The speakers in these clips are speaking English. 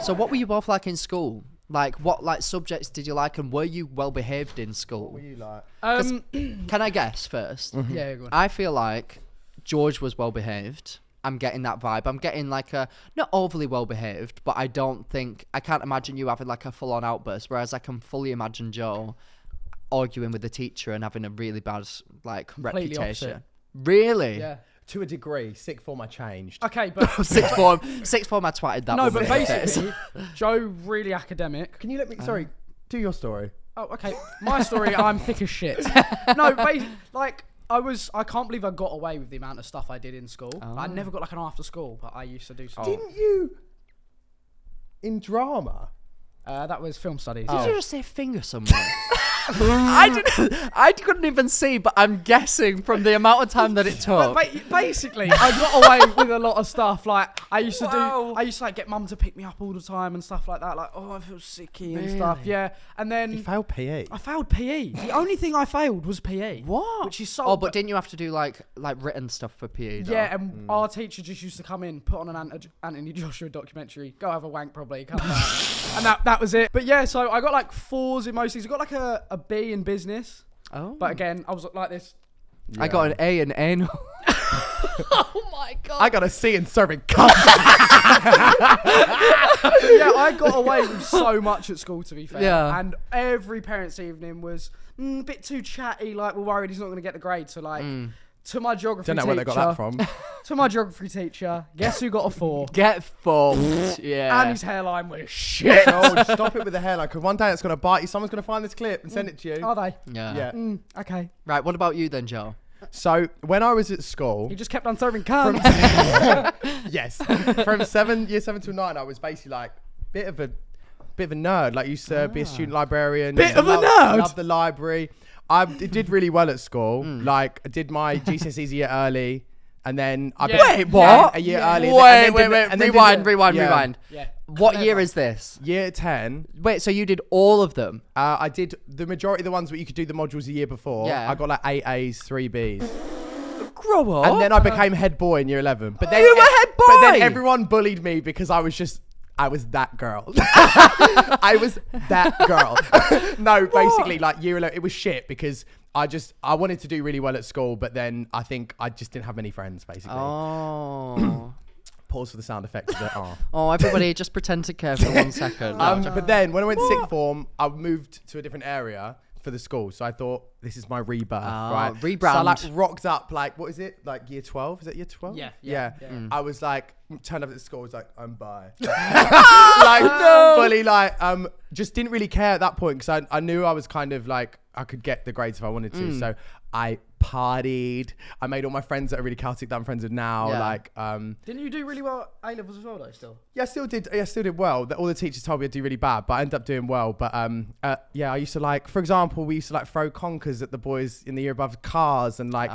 So what were you both like in school? Like, what like subjects did you like, and were you well behaved in school? What were you like? Can I guess first? Yeah, go on. I feel like George was well behaved. I'm getting that vibe. I'm getting like a not overly well behaved, but I can't imagine you having like a full on outburst. Whereas I can fully imagine Joe arguing with the teacher and having a really bad like Completely reputation. opposite. Really? Yeah. To a degree, sixth form I changed. Okay, but Sixth form, I twatted that. no, one but with basically, Joe really academic. Can you let me? Sorry, do your story. Oh, okay. My story, I'm thick as shit. No, like I can't believe I got away with the amount of stuff I did in school. Oh. I never got like an after school, but I used to do something. Didn't you? In drama. That was film studies. Did you just say finger somewhere? I couldn't even see, but I'm guessing from the amount of time that it took. Basically, I got away with a lot of stuff. Like I used to like get mum to pick me up all the time and stuff like that. Like, oh, I feel sicky and stuff. Yeah, and then You failed PE. I failed PE. The only thing I failed was PE. What? Which is so. Oh, but didn't you have to do like written stuff for PE? Though? Yeah, and our teacher just used to come in, put on an Anthony Joshua documentary, go have a wank probably, come back, and that was it. But yeah, so I got like 4s in most things. I got like a B in business. Oh. But again, I was like this. Yeah. I got an A in anal. Oh my god. I got a C in serving cups. Yeah, I got away with so much at school, to be fair. Yeah. And every parents' evening was a bit too chatty. Like, we're worried he's not going to get the grade. So, like, to my geography Don't know teacher. where they got that from. To my geography teacher, guess who got a 4? Get fucked. Yeah. And his hairline was shit. Oh, stop it with the hairline, because one day it's going to bite you. Someone's going to find this clip and send it to you. Are they? Yeah. Yeah. Okay. Right. What about you then, Joe? So when I was at school, He just kept on serving cum. yes, from year 7 to 9, I was basically like bit of a nerd. Like used to be a student librarian. Bit of a nerd? Loved the library. I did really well at school. Like I did my GCSEs a year early, and then I Yeah. Wait, what? a year early. Wait. And then Rewind. Yeah. What year is this? Year 10. Wait, so you did all of them? I did the majority of the ones where you could do the modules a year before. Yeah. I got like 8 A's, 3 B's. Grow up. And then I became head boy in year 11. But then You were head But then boy? everyone bullied me because I was that girl. I was that girl. No, basically like year 11, it was shit because I wanted to do really well at school, but then I think I just didn't have many friends basically. Oh. Pause for the sound effect of the Oh, everybody just pretend to care for 1 second. But then when I went to sixth form, I moved to a different area for the school. So I thought, this is my rebirth, right? Rebrand. So I like rocked up, like, what is it? Like year 12? Is that year 12? Yeah. I was like, turned up at the school, was like, I'm bi. Like, fully like, just didn't really care at that point because I knew I was kind of like, I could get the grades if I wanted to. So I partied. I made all my friends that are really Celtic that I'm friends with now. Yeah. Like, Didn't you do really well at A-levels as well, though, still? yeah, I still did well. All the teachers told me I'd do really bad, but I ended up doing well. But yeah, I used to like, for example, we used to like throw conkers at the boys in the year above cars and like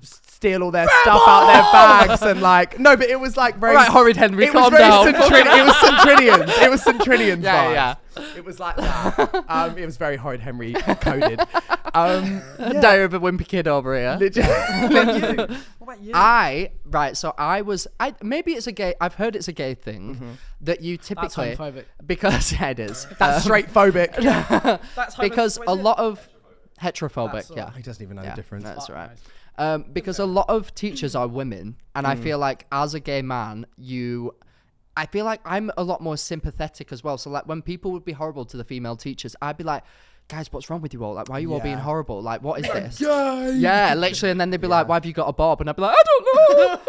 steal all their stuff out their bags and like, no, but it was like very. All right, Horrid Henry, It was calm very down. It was St. Trinians. It was St. Trinians. Yeah, vibes. It was like that. It was very Horrid Henry coded. Diary of a wimpy kid over here. Legit. What about you? Maybe it's a gay, I've heard it's a gay thing that you typically. That's homophobic. Because, yeah, it is. That's straight phobic. That's Because what a is it? lot of heterophobic, That's all. yeah. He doesn't even know Yeah, the difference. That's Fuck right. knows. Because a lot of teachers are women, and I feel like as a gay man, I feel like I'm a lot more sympathetic as well. So like when people would be horrible to the female teachers, I'd be like, guys, what's wrong with you all? Like, why are you all being Yeah. horrible? Like, what is this? Yay! Yeah, literally. And then they'd be like, why have you got a bob? And I'd be like, I don't know.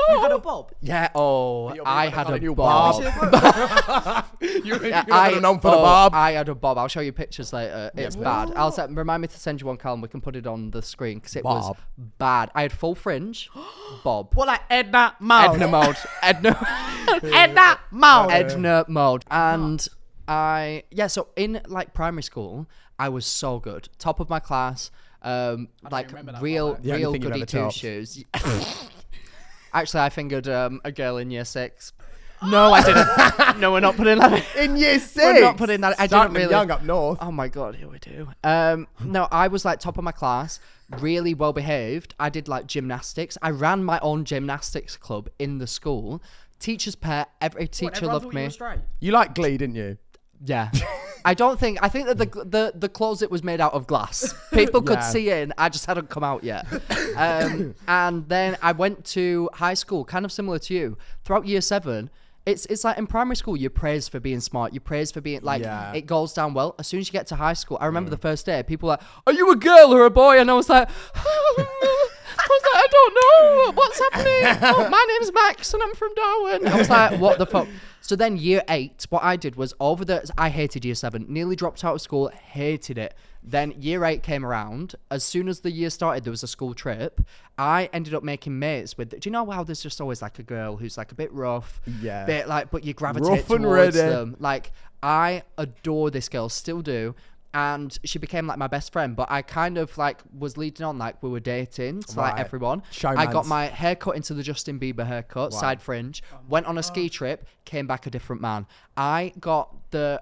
You had a bob? Yeah, I had a new bob. bob. Yeah, I known for the bob. I had a bob. I'll show you pictures later. It's bad. Remind me to send you one, Callum. We can put it on the screen because it was Bob. bad. I had full fringe, bob. What, like Edna Mode? Edna mode. Edna Mode. Edna mode. And so in like primary school, I was so good. Top of my class. Like remember that real The only thing you've goody ever two topped. shoes. Actually, I fingered a girl in year 6. No, I didn't. No, we're not putting that in. In year 6. We're not putting that. I Starting didn't them really. young up north. Oh my god, here we do. No, I was like top of my class, really well behaved. I did like gymnastics. I ran my own gymnastics club in the school. teacher's pet. Every teacher Everyone loved thought me. You were straight. You like Glee, didn't you? Yeah. I think that the closet was made out of glass. People could see it, and I just hadn't come out yet. And then I went to high school, kind of similar to you. Throughout year 7, it's like in primary school, you're praised for being smart. You're praised for being like, it goes down well. As soon as you get to high school, I remember the first day, people were like, are you a girl or a boy? And I was like, I don't know. What's happening? Oh, my name's Max and I'm from Darwin. I was like, what the fuck? So then year 8, what I did was I hated year 7, nearly dropped out of school, hated it. Then year 8 came around. As soon as the year started, there was a school trip. I ended up making mates with, do you know how there's just always like a girl who's like a bit rough, bit like, but you gravitate towards them. Like, I adore this girl, still do. And she became like my best friend, but I kind of like was leading on like we were dating to like everyone. I got my hair cut into the Justin Bieber haircut, side fringe, went on a ski trip, came back a different man. I got the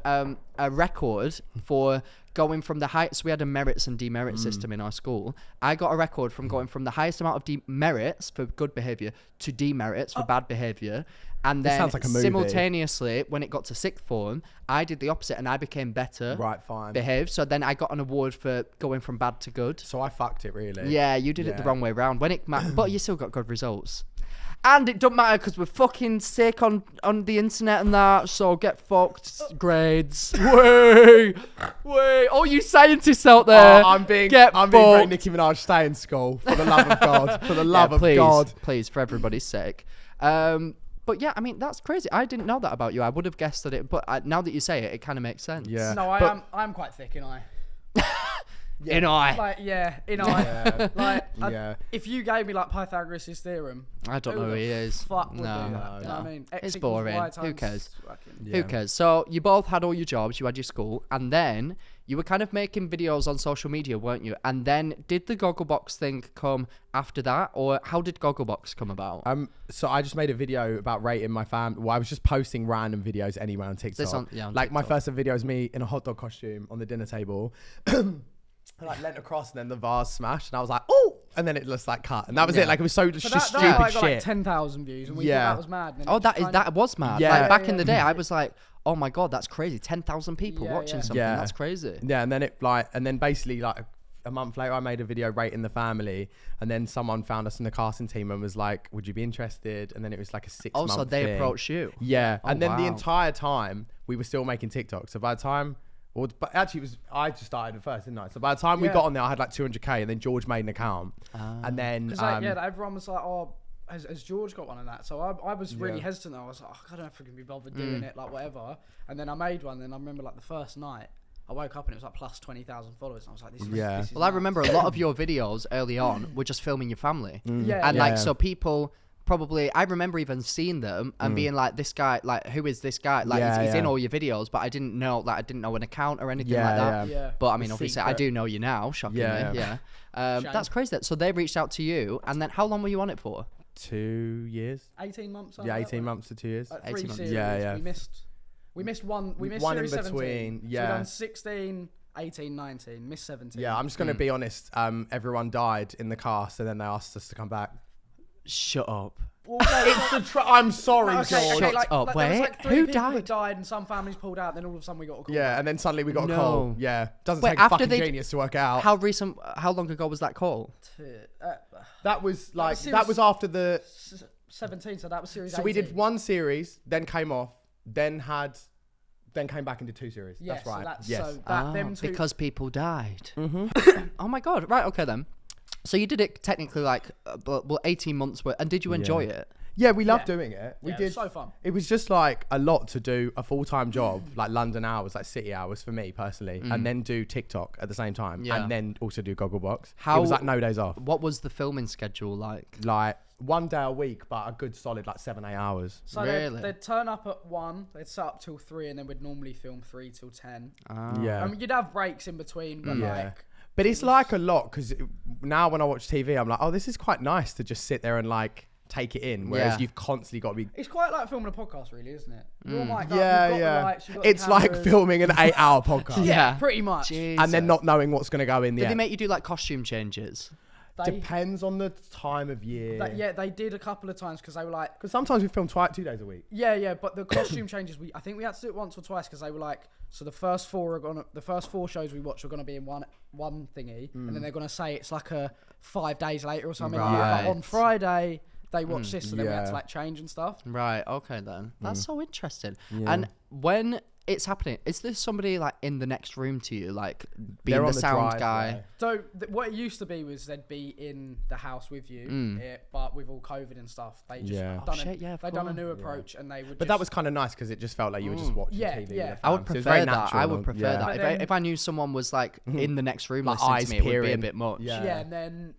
a record for going from the highest. So we had a merits and demerit system in our school. I got a record from going from the highest amount of demerits for good behavior to demerits for bad behavior. And then like simultaneously, when it got to 6th form, I did the opposite and I became better. Right, fine. Behaved. So then I got an award for going from bad to good. So I fucked it, really. Yeah, you did it the wrong way around. But you still got good results. And it don't matter because we're fucking sick on the internet and that. So get fucked. Grades. Way. All you scientists out there. I'm being very Nicki Minaj. Stay in school for the love of God. For the love of God. Please, for everybody's sake. But yeah, I mean, that's crazy. I didn't know that about you. I would have guessed that it, but now that you say it, it kind of makes sense. Yeah. No, I'm quite thick in eye. In eye. Like, in eye. Yeah. If you gave me like Pythagoras' theorem, I don't know who he is. Fuck would do that. No. You know what I mean? X It's equals boring. Y Who times cares? fucking- Who cares? So you both had all your jobs, you had your school, and then you were kind of making videos on social media, weren't you? And then did the Gogglebox thing come after that, or how did Gogglebox come about? So I just made a video about rating my family. Well, I was just posting random videos anyway on TikTok. on like my TikTok. first video was me in a hot dog costume on the dinner table. I like leant across and then the vase smashed and I was like, oh, and then it just like cut and that was it. Like it was so just But stupid that got shit. like 10,000 views and we thought that was mad. And then it just That was mad. Yeah. Like back in the day, I was like, oh my God, that's crazy. 10,000 people watching something. Yeah. That's crazy. Yeah, and then basically like a month later, I made a video rating the family, and then someone found us in the casting team and was like, "Would you be interested?" And then it was like a 6-month. So they thing. approached you. Yeah, Oh, and then the wow. entire time we were still making TikToks. So by the time, but actually I just started at first, didn't I? So by the time we got on there, I had like 200k, and then George made an account, and then everyone was like, oh. Has George got one of that? So I was really hesitant. I was like, I don't know if I can be bothered doing it, like whatever. And then I made one. And I remember like the first night, I woke up and it was like plus 20,000 followers. And I was like, this is Well, I remember a lot of your videos early on were just filming your family. Yeah. And like, so people probably, I remember even seeing them and being like, this guy, like, who is this guy? Like, he's in all your videos, but I didn't know an account or anything like that. Yeah. But I mean, obviously, I do know you now, shockingly. Yeah. That's crazy. So they reached out to you, and then how long were you on it for? 2 years. 18 months. Yeah, 18 months to 2 years. 3 18 months. series. Yeah. We missed one. We missed one in series between, 17. yeah. So we done 16, 18, 19. Missed 17. Yeah, I'm just gonna be honest. Everyone died in the cast, and then they asked us to come back. Shut up. I'm sorry, George. Shut up. There was Wait, like 3 who people that died? died and some families pulled out. Then all of a sudden we got a call. Yeah, and then suddenly we got a No. call. Yeah, doesn't Wait, take a after fucking they- genius to work out. How long ago was that call? That was like series- that was after the. 17. So that was series. So 18. we did one series, then came off, then came back into 2 series. Yes, That's right. So that's, yes. So that, them two, Because people died. Oh my God. Right. Okay then. So you did it technically like 18 months worth, and did you enjoy it? Yeah, we loved doing it. We Yeah, it did. was so fun. It was just like a lot to do a full-time job, like London hours, like city hours for me personally, and then do TikTok at the same time, Yeah. and then also do Gogglebox. How- It was like no days off. What was the filming schedule like? Like 1 day a week, but a good solid like 7-8 hours. So Really? they'd turn up at 1, they'd set up till 3, and then we'd normally film 3 till 10. Yeah. I mean, you'd have breaks in between, but like. But it's like a lot because now when I watch TV, I'm like, oh, this is quite nice to just sit there and like take it in. Whereas Yeah. you've constantly got to be. It's quite like filming a podcast, really, isn't it? You're like, you've got the lights, you've got the It's like cameras. filming an 8-hour podcast. Yeah, pretty much. Jesus. And then not knowing what's going to go in the Did they end. make you do like costume changes? Depends on the time of year. Yeah, they did a couple of times because they were like. Because sometimes we film 2 days a week. Yeah, but the costume changes. I think we had to do it once or twice because they were like, so the first four shows we watched are gonna be in one thingy, and then they're gonna say it's like a 5 days later or something. Right. Like on Friday they watched this, so then we had to like change and stuff. Right. Okay then. That's so interesting. Yeah. And when it's happening, is there somebody like in the next room to you, like being They're the on sound drive, guy? yeah. So what it used to be was they'd be in the house with you, but with all COVID and stuff, they just done a new approach, and they would. But that was kind of nice because it just felt like you were just watching TV. Yeah. With I would fam. So it was prefer very that. natural. I would prefer that. Then, If I knew someone was like in the next room, like listening eyes to me, it would be a peering. bit much. Yeah. and then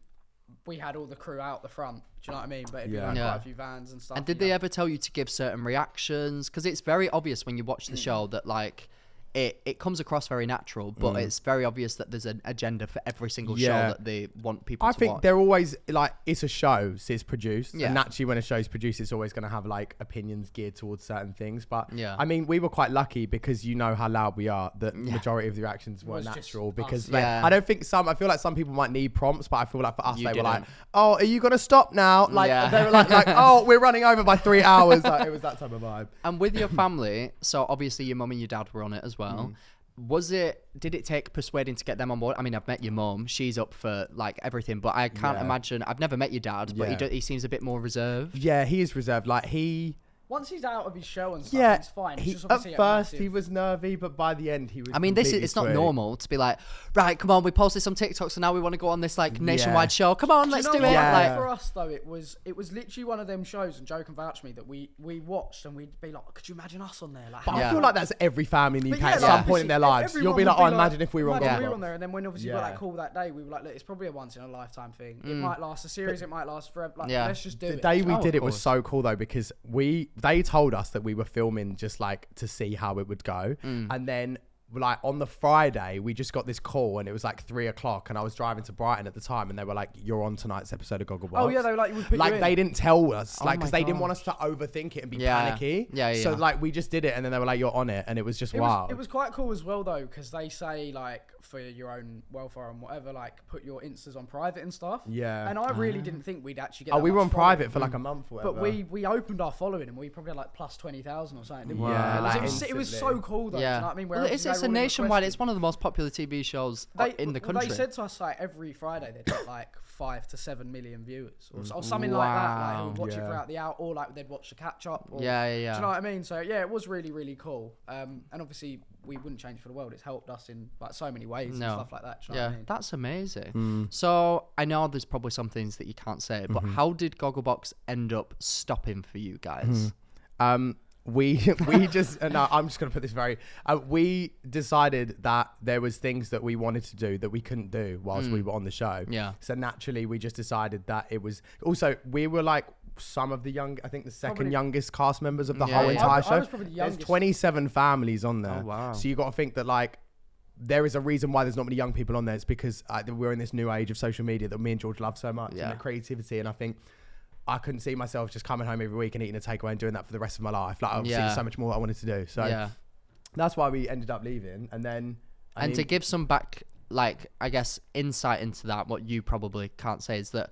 we had all the crew out the front. Do you know what I mean? But it'd be Yeah. like Yeah. quite a few vans and stuff. And did they ever tell you to give certain reactions? Because it's very obvious when you watch the show that like it comes across very natural, but it's very obvious that there's an agenda for every single show that they want people I to think watch. they're always like, it's a show, so it's produced. Yeah. And naturally when a show's produced, it's always going to have like opinions geared towards certain things. But Yeah. I mean, we were quite lucky because you know how loud we are. The majority of the reactions were Was just natural us. because Yeah. I don't think I feel like some people might need prompts, but I feel like for us, You they were like, didn't. oh, are you going to stop now? Like, Yeah. they were like, oh, we're running over by 3 hours. Like, it was that type of vibe. And with your family, so obviously your mum and your dad were on it as well. Did it take persuading to get them on board? I mean, I've met your mum; she's up for like everything, but I can't imagine. I've never met your dad, but he seems a bit more reserved. Yeah, he is reserved. Like Once he's out of his show and stuff, it's fine. It's just at obviously first massive. he was nervy, but by the end he was. I mean, it's not normal to be like, right, come on, we posted some TikToks, and now we want to go on this like nationwide show. Come on, let's do it. Yeah. Like, For us though, it was literally one of them shows, and Joe can vouch for me that we watched, and we'd be like, could you imagine us on there? Like, But I feel like that's every family in the UK But yeah, at like, some point in their lives. everyone You'll be would like, oh, imagine if we were on imagine we were Gogglebox. on there. And then when obviously we got Yeah. that call that day, we were like, look, it's probably a once in a lifetime thing. It might last a series, it might last forever. Like, let's just do The it. day we Oh, did of it was course. so cool though because they told us that we were filming just like to see how it would go, and then like on the Friday we just got this call and it was like 3 o'clock and I was driving to Brighton at the time and they were like, you're on tonight's episode of Gogglebox. Oh yeah, they were like, we put like you in. they didn't tell us like my because they didn't God. want us to overthink it and be Yeah. panicky. Yeah, So yeah. like we just did it and then they were like, you're on it, and it was just wow. It was quite cool as well though, because they say like for your own welfare and whatever, like put your Instas on private and stuff. Yeah. And I really didn't think we'd actually get. Oh, that we were much on following. private for like a month or whatever. But we opened our following and we probably had like plus 20,000 or something. Didn't we? Yeah, it, like was, it was so instantly. cool though. Do you know what I mean? Well, Whereas it's they a were all nationwide. requested. It's one of the most popular TV shows in the country. They said to us like every Friday they'd get like 5 to 7 million viewers or something like that. Like who would watch it throughout the hour, or like they'd watch the catch up. Or, Yeah. Do you know what I mean? So yeah, it was really really cool. And obviously we wouldn't change it for the world. It's helped us in like so many ways and stuff like that. Do you know what I mean? That's amazing. So I know there's probably some things that you can't say, but how did Gogglebox end up stopping for you guys? We just no, I'm just gonna put this very. We decided that there was things that we wanted to do that we couldn't do whilst we were on the show. Yeah. So naturally, we just decided that it was. Also, we were like some of the I think the second Probably- youngest cast members of the Yeah, whole yeah. entire I show. was probably the There's youngest. 27 families on there. Oh, wow. So you got to think that like. There is a reason why there's not many young people on there. It's because we're in this new age of social media that me and George love so much, and the creativity. And I think I couldn't see myself just coming home every week and eating a takeaway and doing that for the rest of my life. Like obviously, there's so much more I wanted to do. So that's why we ended up leaving. And then, To give some back, like I guess insight into that, what you probably can't say is that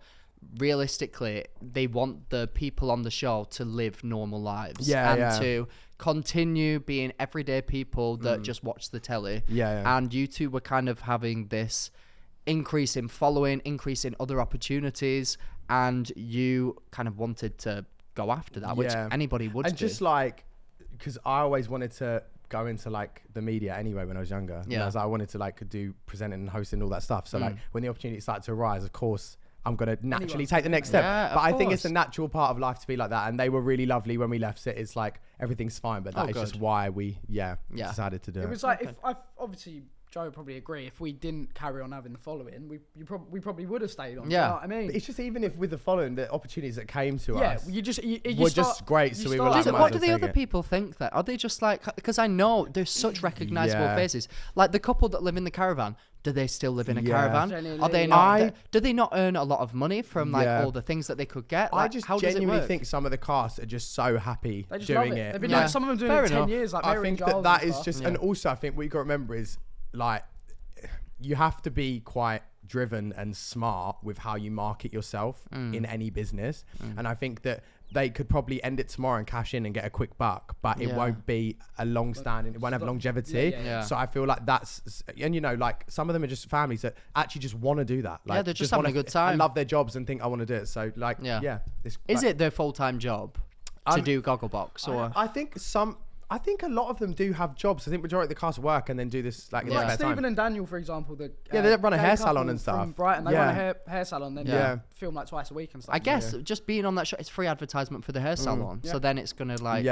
realistically they want the people on the show to live normal lives to continue being everyday people that just watch the telly. And you two were kind of having this increase in following, increase in other opportunities, and you kind of wanted to go after that, which anybody would and do. just like, because I always wanted to go into like the media anyway when I was younger. Yeah. As I wanted to like do presenting and hosting all that stuff. So like when the opportunity started to arise, of course I'm going to naturally take the next step. Yeah, but of I think it's course. a natural part of life to be like that. And they were really lovely when we left. So it's like everything's fine, but that is just why we decided to do it. It was like if I obviously Joe would probably agree. If we didn't carry on having the following, we probably would have stayed on. Yeah. You know what I mean? But it's just even if with the following, the opportunities that came to yeah, us. you just were just great, so we were like, What do the other people think then? Are they just like, because I know there's such recognizable faces, like the couple that live in the caravan. Do they still live in a caravan? Genuinely. Are they not? Do they not earn a lot of money from like all the things that they could get? Like, I just how does it genuinely work? think some of the cast are just so happy They just doing love it. They've been Yeah. like, some of them doing Fair it 10 enough. years. Like I Mary think and Giles that and is stuff. just, and also I think what you got to remember is like, you have to be quite driven and smart with how you market yourself in any business. And I think that they could probably end it tomorrow and cash in and get a quick buck, but it won't be a long standing, it won't have longevity. So I feel like that's, and you know, like some of them are just families that actually just want to do that. Like, they're just having a good time. I love their jobs and think I want to do it. So like, Is it their full-time job to do Gogglebox? Or I think a lot of them do have jobs. I think majority of the cast work and then do this like in their spare Stephen time. and Daniel, for example, they run a hair salon and stuff from Brighton. They run a hair salon, then film like twice a week and stuff. I guess just being on that show, it's free advertisement for the hair salon. So then it's gonna like